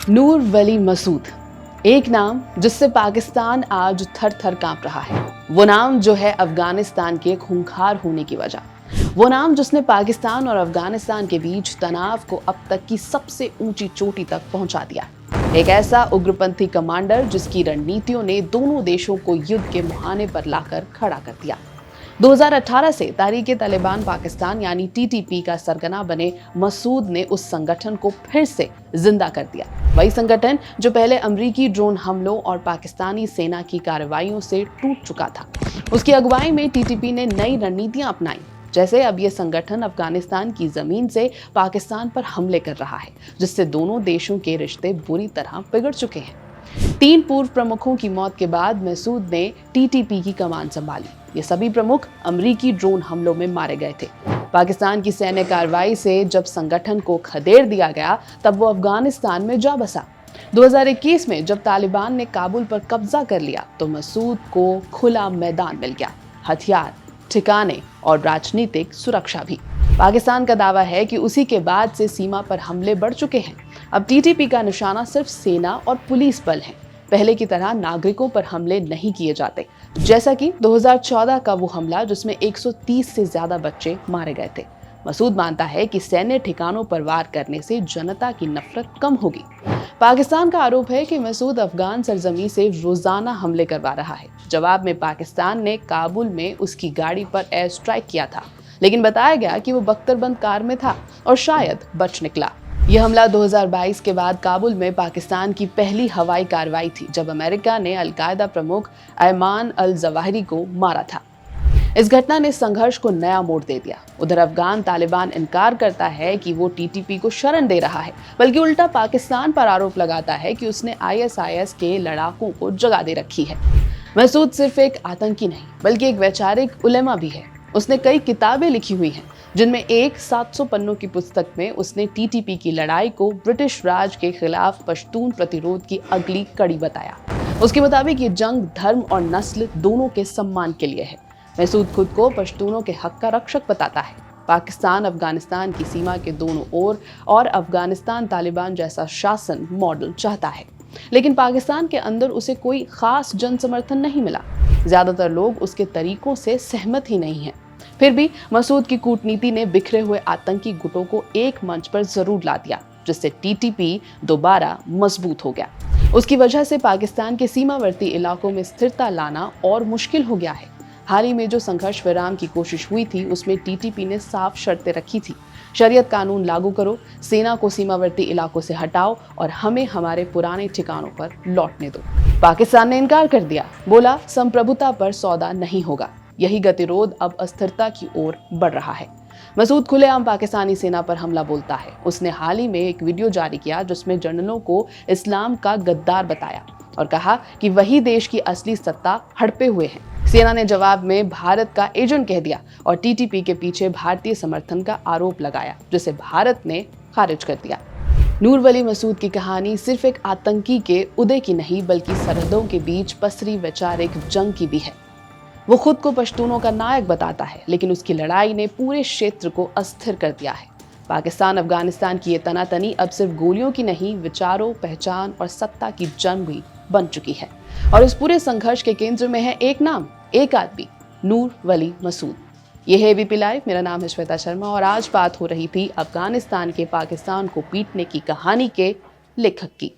नूर वली मसूद, एक नाम जिससे पाकिस्तान आज थर थर कांप रहा है। वो नाम जो है अफगानिस्तान के खूंखार होने की वजह। वो नाम जिसने पाकिस्तान और अफगानिस्तान के बीच तनाव को अब तक की सबसे ऊंची चोटी तक पहुंचा दिया। एक ऐसा उग्रपंथी कमांडर जिसकी रणनीतियों ने दोनों देशों को युद्ध के मुहाने पर लाकर खड़ा कर दिया। 2018 से तारीक-ए-तालिबान पाकिस्तान यानी टीटीपी का सरगना बने मसूद ने उस संगठन को फिर से जिंदा कर दिया। वही संगठन जो पहले अमरीकी ड्रोन हमलों और पाकिस्तानी सेना की कार्रवाइयों से टूट चुका था। उसकी अगुवाई में टीटीपी ने नई रणनीतियां अपनाई, जैसे अब ये संगठन अफगानिस्तान की जमीन से पाकिस्तान पर हमले कर रहा है, जिससे दोनों देशों के रिश्ते बुरी तरह बिगड़ चुके हैं। 3 पूर्व प्रमुखों की मौत के बाद मसूद ने टीटीपी की कमान संभाली। ये सभी प्रमुख अमरीकी ड्रोन हमलों में मारे गए थे। पाकिस्तान की सैन्य कार्रवाई से जब संगठन को खदेड़ दिया गया, तब वो अफगानिस्तान में जा बसा। 2021 में जब तालिबान ने काबुल पर कब्जा कर लिया, तो मसूद को खुला मैदान मिल गया, हथियार, ठिकाने और राजनीतिक सुरक्षा भी। पाकिस्तान का दावा है कि उसी के बाद से सीमा पर हमले बढ़ चुके हैं। अब टीटीपी का निशाना सिर्फ सेना और पुलिस बल है। पहले की तरह नागरिकों पर हमले नहीं किए जाते, जैसा कि 2014 का वो हमला जिसमें 130 से ज्यादा बच्चे मारे गए थे। मसूद मानता है कि सैन्य ठिकानों पर वार करने से जनता की नफरत कम होगी। पाकिस्तान का आरोप है कि मसूद अफगान सरजमी से रोजाना हमले करवा रहा है। जवाब में पाकिस्तान ने काबुल में उसकी गाड़ी पर एयर स्ट्राइक किया था, लेकिन बताया गया कि वो बख्तरबंद कार में था और शायद बच निकला। यह हमला 2022 के बाद काबुल में पाकिस्तान की पहली हवाई कार्रवाई थी, जब अमेरिका ने अलकायदा प्रमुख अयमान अल जवाहिरी को मारा था। इस घटना ने संघर्ष को नया मोड़ दे दिया। उधर अफगान तालिबान इनकार करता है कि वो टीटीपी को शरण दे रहा है, बल्कि उल्टा पाकिस्तान पर आरोप लगाता है कि उसने आईएसआईएस के लड़ाकों को जगा दे रखी है। मसूद सिर्फ एक आतंकी नहीं, बल्कि एक वैचारिक उलेमा भी है। उसने कई किताबें लिखी हुई हैं, जिनमें एक 700 पन्नों की पुस्तक में उसने टीटीपी की लड़ाई को ब्रिटिश राज के खिलाफ पश्तून प्रतिरोध की अगली कड़ी बताया। उसके मुताबिक ये जंग धर्म और नस्ल दोनों के सम्मान के लिए है। मसूद खुद को पश्तूनों के हक का रक्षक बताता है। पाकिस्तान अफगानिस्तान की सीमा के दोनों ओर और अफगानिस्तान तालिबान जैसा शासन मॉडल चाहता है, लेकिन पाकिस्तान के अंदर उसे कोई खास जन समर्थन नहीं मिला। ज्यादातर लोग उसके तरीकों से सहमत ही नहीं हैं। फिर भी मसूद की कूटनीति ने बिखरे हुए आतंकी गुटों को एक मंच पर जरूर ला दिया, जिससे टीटीपी दोबारा मजबूत हो गया। उसकी वजह से पाकिस्तान के सीमावर्ती इलाकों में स्थिरता लाना और मुश्किल हो गया है। हाल ही में जो संघर्ष विराम की कोशिश हुई थी, उसमें टीटीपी ने साफ शर्तें रखी थी। शरीयत कानून लागू करो, सेना को सीमावर्ती इलाकों से हटाओ और हमें हमारे पुराने ठिकानों पर लौटने दो। पाकिस्तान ने इनकार कर दिया, बोला संप्रभुता पर सौदा नहीं होगा। यही गतिरोध अब अस्थिरता की ओर बढ़ रहा है। मसूद खुलेआम पाकिस्तानी सेना पर हमला बोलता है। उसने हाल ही में एक वीडियो जारी किया जिसमें जनरलों को इस्लाम का गद्दार बताया और कहा कि वही देश की असली सत्ता हड़पे हुए हैं। सेना ने जवाब में भारत का एजेंट कह दिया और टीटीपी के पीछे भारतीय समर्थन का आरोप लगाया, जिसे भारत ने खारिज कर दिया। नूर वली मसूद की कहानी सिर्फ एक आतंकी के उदय की नहीं, बल्कि सरहदों के बीच पसरी वैचारिक जंग की भी है। वो खुद को पश्तूनों का नायक बताता है, लेकिन उसकी लड़ाई ने पूरे क्षेत्र को अस्थिर कर दिया है। पाकिस्तान अफगानिस्तान की ये तनातनी अब सिर्फ गोलियों की नहीं, विचारों, पहचान और सत्ता की जंग भी बन चुकी है। और इस पूरे संघर्ष के केंद्र में है एक नाम, एक आदमी, नूर वली मसूद। ये है एबीपी लाइव। मेरा नाम है श्वेता शर्मा और आज बात हो रही थी अफगानिस्तान के पाकिस्तान को पीटने की कहानी के लेखक की।